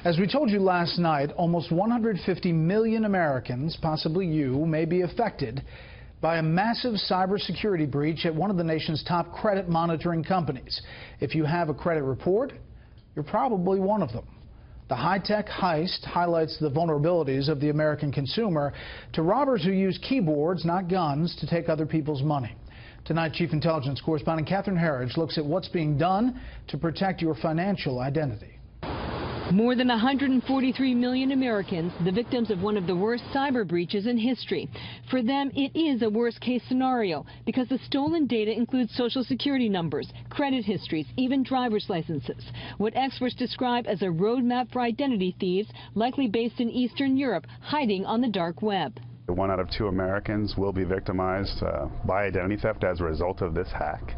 As we told you last night, almost 150 million Americans, possibly you, may be affected by a massive cybersecurity breach at one of the nation's top credit monitoring companies. If you have a credit report, you're probably one of them. The high-tech heist highlights the vulnerabilities of the American consumer to robbers who use keyboards, not guns, to take other people's money. Tonight, Chief Intelligence Correspondent Herridge looks at what's being done to protect your financial identity. More than 143 million Americans, the victims of one of the worst cyber breaches in history. For them, it is a worst-case scenario because the stolen data includes Social Security numbers, credit histories, even driver's licenses. What experts describe as a roadmap for identity thieves, likely based in Eastern Europe, hiding on the dark web. 1 out of 2 Americans will be victimized by identity theft as a result of this hack.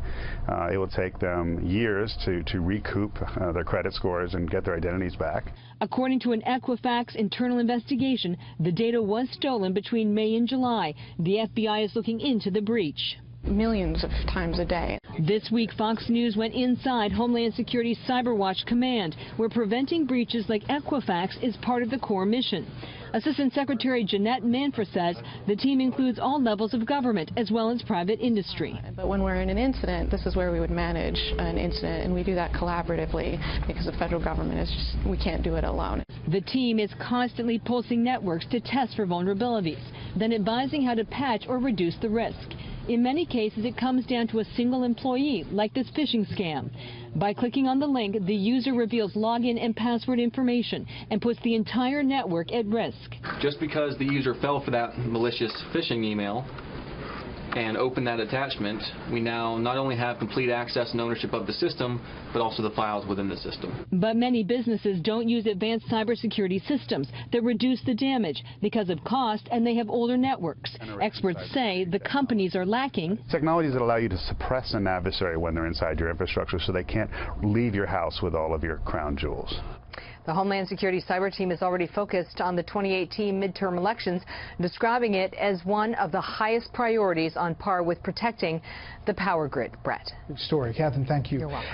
It will take them years to recoup their credit scores and get their identities back. According to an Equifax internal investigation, the data was stolen between May and July. The FBI is looking into the breach. Millions of times a day. This week, Fox News went inside Homeland Security's CyberWatch command, where preventing breaches like Equifax is part of the core mission. Assistant Secretary Jeanette Manfra says the team includes all levels of government as well as private industry. But when we're in an incident, this is where we would manage an incident, and we do that collaboratively because the federal government is just, we can't do it alone. The team is constantly pulsing networks to test for vulnerabilities, then advising how to patch or reduce the risk. In many cases, it comes down to a single employee, like this phishing scam. By clicking on the link, the user reveals login and password information and puts the entire network at risk. Just because the user fell for that malicious phishing email and opened that attachment, we now not only have complete access and ownership of the system, but also the files within the system. But many businesses don't use advanced cybersecurity systems that reduce the damage because of cost, and they have older networks. Experts say the companies are lacking technologies that allow you to suppress an adversary when they're inside your infrastructure so they can't leave your house with all of your crown jewels. The Homeland Security cyber team is already focused on the 2018 midterm elections, describing it as one of the highest priorities on par with protecting the power grid. Brett. Good story. Catherine, thank you. You're welcome.